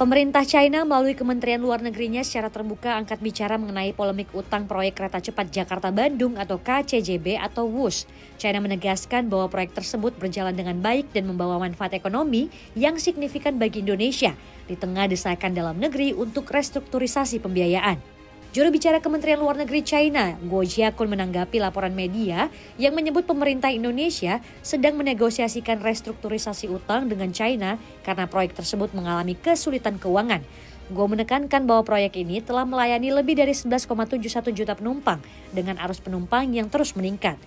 Pemerintah China melalui Kementerian Luar Negerinya secara terbuka angkat bicara mengenai polemik utang proyek kereta cepat Jakarta-Bandung atau KCJB atau WUS. China menegaskan bahwa proyek tersebut berjalan dengan baik dan membawa manfaat ekonomi yang signifikan bagi Indonesia di tengah desakan dalam negeri untuk restrukturisasi pembiayaan. Juru bicara Kementerian Luar Negeri China, Guo Jiakun menanggapi laporan media yang menyebut pemerintah Indonesia sedang menegosiasikan restrukturisasi utang dengan China karena proyek tersebut mengalami kesulitan keuangan. Guo menekankan bahwa proyek ini telah melayani lebih dari 11,71 juta penumpang dengan arus penumpang yang terus meningkat.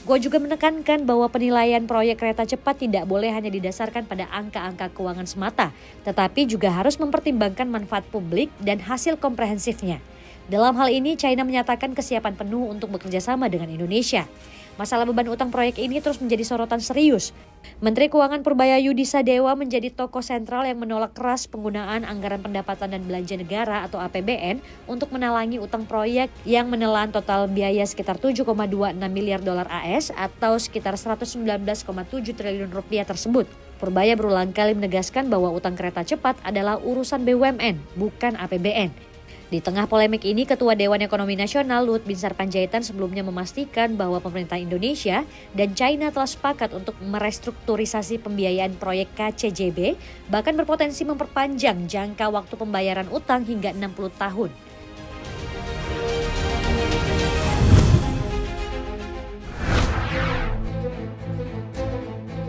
Guo juga menekankan bahwa penilaian proyek kereta cepat tidak boleh hanya didasarkan pada angka-angka keuangan semata, tetapi juga harus mempertimbangkan manfaat publik dan hasil komprehensifnya. Dalam hal ini, China menyatakan kesiapan penuh untuk bekerja sama dengan Indonesia. Masalah beban utang proyek ini terus menjadi sorotan serius. Menteri Keuangan Purbayayudi Sadewa menjadi tokoh sentral yang menolak keras penggunaan anggaran pendapatan dan belanja negara atau APBN untuk menalangi utang proyek yang menelan total biaya sekitar 7,26 miliar dolar AS atau sekitar 119,7 triliun rupiah tersebut. Purbaya berulang kali menegaskan bahwa utang kereta cepat adalah urusan BUMN, bukan APBN. Di tengah polemik ini, Ketua Dewan Ekonomi Nasional Luhut Binsar Panjaitan sebelumnya memastikan bahwa pemerintah Indonesia dan China telah sepakat untuk merestrukturisasi pembiayaan proyek KCJB, bahkan berpotensi memperpanjang jangka waktu pembayaran utang hingga 60 tahun.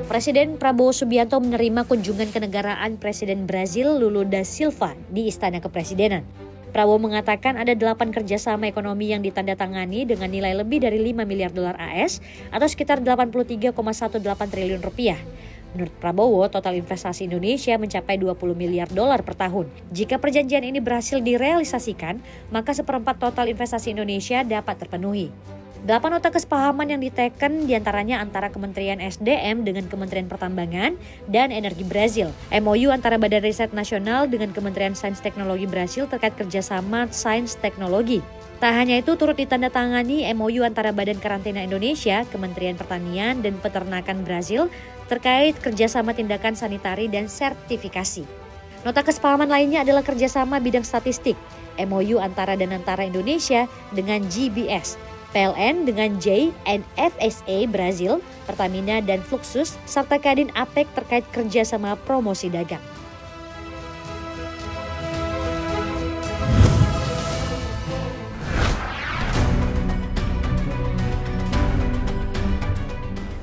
Presiden Prabowo Subianto menerima kunjungan kenegaraan Presiden Brazil Lula da Silva di Istana Kepresidenan. Prabowo mengatakan ada 8 kerjasama ekonomi yang ditandatangani dengan nilai lebih dari 5 miliar dolar AS atau sekitar 83,18 triliun rupiah. Menurut Prabowo, total investasi Indonesia mencapai 20 miliar dolar per tahun. Jika perjanjian ini berhasil direalisasikan, maka seperempat total investasi Indonesia dapat terpenuhi. 8 nota kesepahaman yang diteken diantaranya antara Kementerian SDM dengan Kementerian Pertambangan dan Energi Brazil. MOU antara Badan Riset Nasional dengan Kementerian Sains Teknologi Brazil terkait kerjasama sains teknologi. Tak hanya itu, turut ditandatangani MOU antara Badan Karantina Indonesia, Kementerian Pertanian dan Peternakan Brazil terkait kerjasama tindakan sanitari dan sertifikasi. Nota kesepahaman lainnya adalah kerjasama bidang statistik, MOU antara Danantara Indonesia dengan GBS, PLN dengan JNFSA Brazil, Pertamina dan Fluxus, serta Kadin APEC terkait kerjasama promosi dagang.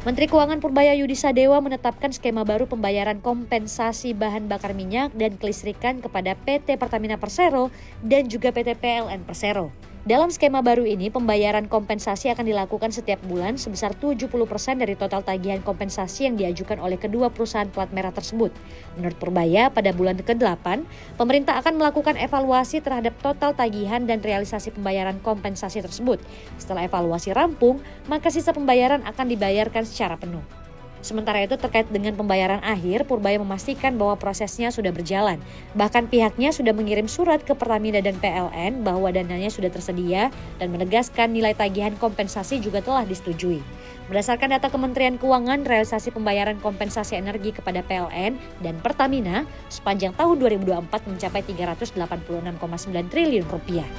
Menteri Keuangan Purbayayudi Sadewa menetapkan skema baru pembayaran kompensasi bahan bakar minyak dan kelistrikan kepada PT Pertamina Persero dan juga PT PLN Persero. Dalam skema baru ini, pembayaran kompensasi akan dilakukan setiap bulan sebesar 70% dari total tagihan kompensasi yang diajukan oleh kedua perusahaan plat merah tersebut. Menurut Purbaya, pada bulan ke-8, pemerintah akan melakukan evaluasi terhadap total tagihan dan realisasi pembayaran kompensasi tersebut. Setelah evaluasi rampung, maka sisa pembayaran akan dibayarkan secara penuh. Sementara itu, terkait dengan pembayaran akhir, Purbaya memastikan bahwa prosesnya sudah berjalan. Bahkan pihaknya sudah mengirim surat ke Pertamina dan PLN bahwa dananya sudah tersedia dan menegaskan nilai tagihan kompensasi juga telah disetujui. Berdasarkan data Kementerian Keuangan, realisasi pembayaran kompensasi energi kepada PLN dan Pertamina sepanjang tahun 2024 mencapai 386,9 triliun rupiah.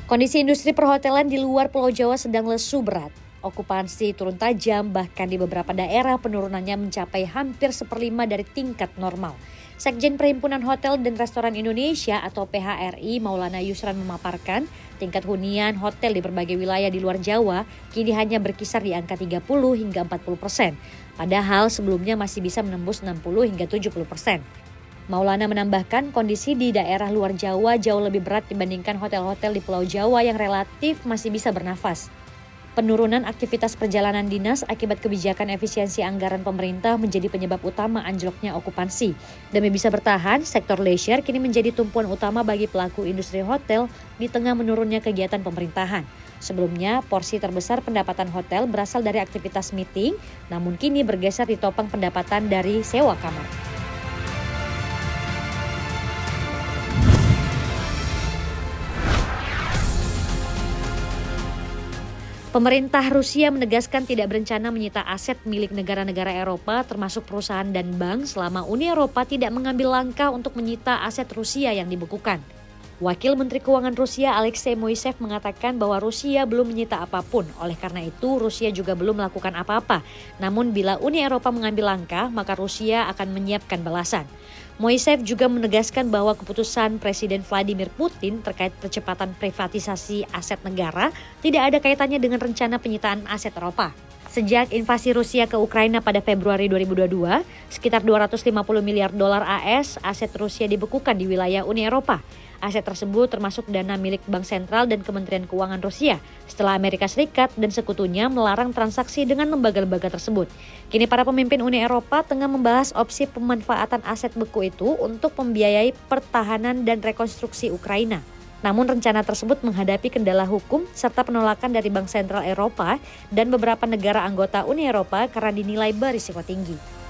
Kondisi industri perhotelan di luar Pulau Jawa sedang lesu berat. Okupansi turun tajam, bahkan di beberapa daerah penurunannya mencapai hampir 1/5 dari tingkat normal. Sekjen Perhimpunan Hotel dan Restoran Indonesia atau PHRI Maulana Yusran memaparkan tingkat hunian hotel di berbagai wilayah di luar Jawa kini hanya berkisar di angka 30 hingga 40%. Padahal sebelumnya masih bisa menembus 60 hingga 70%. Maulana menambahkan kondisi di daerah luar Jawa jauh lebih berat dibandingkan hotel-hotel di Pulau Jawa yang relatif masih bisa bernafas. Penurunan aktivitas perjalanan dinas akibat kebijakan efisiensi anggaran pemerintah menjadi penyebab utama anjloknya okupansi. Demi bisa bertahan, sektor leisure kini menjadi tumpuan utama bagi pelaku industri hotel di tengah menurunnya kegiatan pemerintahan. Sebelumnya, porsi terbesar pendapatan hotel berasal dari aktivitas meeting, namun kini bergeser ditopang pendapatan dari sewa kamar. Pemerintah Rusia menegaskan tidak berencana menyita aset milik negara-negara Eropa termasuk perusahaan dan bank selama Uni Eropa tidak mengambil langkah untuk menyita aset Rusia yang dibekukan. Wakil Menteri Keuangan Rusia Alexei Moisev mengatakan bahwa Rusia belum menyita apapun, oleh karena itu Rusia juga belum melakukan apa-apa. Namun bila Uni Eropa mengambil langkah, maka Rusia akan menyiapkan balasan. Moisev juga menegaskan bahwa keputusan Presiden Vladimir Putin terkait percepatan privatisasi aset negara tidak ada kaitannya dengan rencana penyitaan aset Eropa. Sejak invasi Rusia ke Ukraina pada Februari 2022, sekitar 250 miliar dolar AS aset Rusia dibekukan di wilayah Uni Eropa. Aset tersebut termasuk dana milik Bank Sentral dan Kementerian Keuangan Rusia setelah Amerika Serikat dan sekutunya melarang transaksi dengan lembaga-lembaga tersebut. Kini para pemimpin Uni Eropa tengah membahas opsi pemanfaatan aset beku itu untuk membiayai pertahanan dan rekonstruksi Ukraina. Namun rencana tersebut menghadapi kendala hukum serta penolakan dari Bank Sentral Eropa dan beberapa negara anggota Uni Eropa karena dinilai berisiko tinggi.